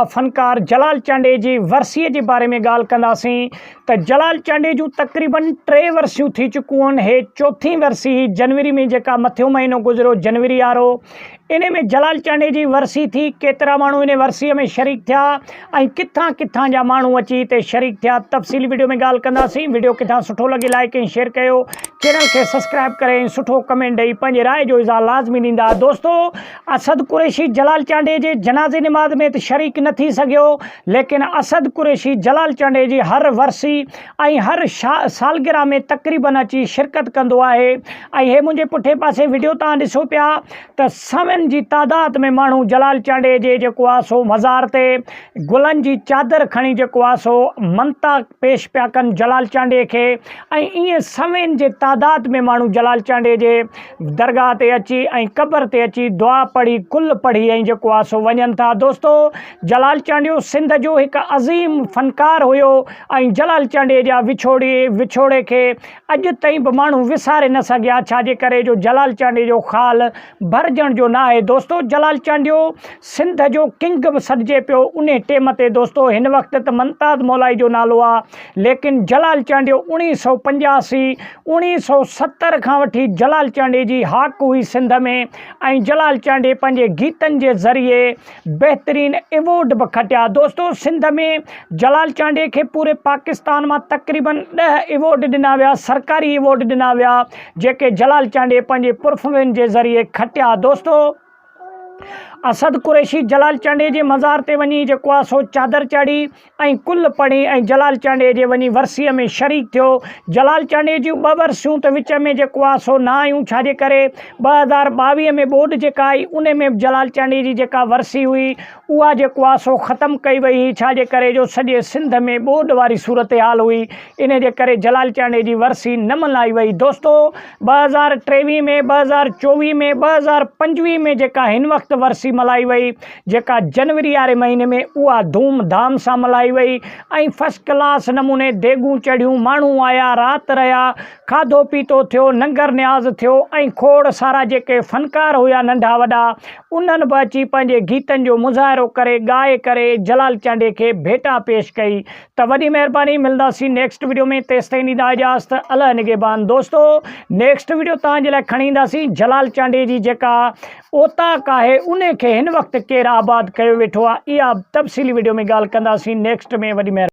फनकार जलाल चांडे जी वरसीअ जे बारे में ॻाल्हि कंदासीं त जलाल चांडे जूं तक़रीबन 3 वरसियूं थी चुकियूं आहिनि। हे चौथीं वरसी जनवरी में जेका मथियों महीनो गुज़रियो जनवरी वारो, इन में जलाल चांडे जी वरसी थी। केतिरा माण्हू इन वरसीअ में शरीक थिया ऐं किथां किथां जा माण्हू अची हिते शरीक थिया, तफ़सीली वीडियो में ॻाल्हि कंदासीं। वीडियो किथां सुठो लॻे लाइक ऐं शेयर कयो, चैनल खे सब्सक्राइब करे ऐं सुठो कमेंट ॾेई पंहिंजे राय जो इज़हार लाज़मी ॾींदा। दोस्तों, असद कुरैशी जलाल चांडे जे जनाज़े निमाज़ में त शरीक न थी सघियो, लेकिन असद कुरैशी जलाल चांडे जी हर वरसी ऐं हर सालगिरह में तक़रीबन अची शिरकत कंदो आहे। ऐं हे मुंहिंजे पुठे पासे वीडियो तव्हां ॾिसो पिया त सवनि जी तादाद में माण्हू जलाल चांडे जे जेको आहे सो मज़ार ते गुलनि जी चादर खणी जेको आहे सो मनता पेश पिया कनि जलाल चांडे खे। ऐं ईअं सवनि जे तादाद में माण्हू जलाल चांडे जे दरगाह ते अची ऐं क़बर ते अची दुआ पढ़ी कुल पढ़ी ऐं जेको आहे सो वञनि था। दोस्तों, जलाल चांडियो सिंध जो हिकु अज़ीम फ़नकार हुयो ऐं जलाल चांडे जा विछोड़े खे अॼु ताईं बि माण्हू विसारे न सघिया, छाजे करे जो जलाल चांडे जो ख़ाल भरजण जो न आहे। दोस्तों, जलाल चांडियो सिंध जो किंग बि सॾिजे पियो उन टेम ते। दोस्तों, हिन वक़्तु त मुमताज़ मौलाई जो नालो आहे, लेकिन जलाल चांडियो 1985 1970 खां वठी जलाल चांडे जी हाक हुई सिंध में। ऐं जलाल चांडे पंहिंजे गीतनि जे ज़रिए बहितरीन एवॉर्ड बि खटिया। दोस्तों, सिंध में जलाल चांडे खे पूरे पाकिस्तान मां तक़रीबन 10 एवॉर्ड ॾिना विया, सरकारी एवॉर्ड ॾिना विया, जेके जलाल चांडे पंहिंजे परफॉर्मेंस जे ज़रिए खटिया। दोस्तों, असद कुरैशी जलाल चांडे जे मज़ार ते वञी जेको आहे सो चादर चाढ़ी ऐं कुल पढ़ी ऐं जलाल चांडे जे वञी वरसीअ में शरीक थियो। जलाल चांडे जूं 2 वरसियूं त विच में जेको आहे सो न आयूं, छाजे करे 2022 में ॿोॾि जेका आई उन में जलाल चांडे जी जेका वरसी हुई उहा जेको आहे सो ख़तमु कई वई हुई, छाजे करे जो सॼे सिंध में ॿोॾि वारी सूरत हाल हुई। इन जे करे जलाल चांडे जी वरसी न मल्हाई वई। दोस्तों, 2023 में 2024 में 2025 में जेका हिन वक़्तु वरसी मल्हाई वई, जेका जनवरी वारे महीने में, उहा धूम धाम सां मल्हाई वई ऐं फर्स्ट क्लास नमूने देगूं चढ़ियूं, माण्हू आया, राति रहिया, खाधो पीतो थियो, नंगर न्याज़ थियो ऐं खोड़ सारा जेके फ़नकार हुया नंढा वॾा, उन्हनि बि अची पंहिंजे गीतनि जो मुज़ाहिरो करे ॻाए करे जलाल चांडे खे भेटा पेश कई। त वॾी महिरबानी, मिलंदासीं नेक्स्ट वीडियो में। तेसिताईं ॾींदा इजाज़त, अल्लाह निगहबान। दोस्तों, नेक्स्ट वीडियो तव्हांजे लाइ खणी ईंदासीं जलाल चांडे जी जेका ओताक आहे उन खे हिन वक़्तु केरु आबाद कयो वेठो आहे, इहा तफ़सीली वीडियो में ॻाल्हि कंदासीं नेक्स्ट में। वॾी महिरबानी।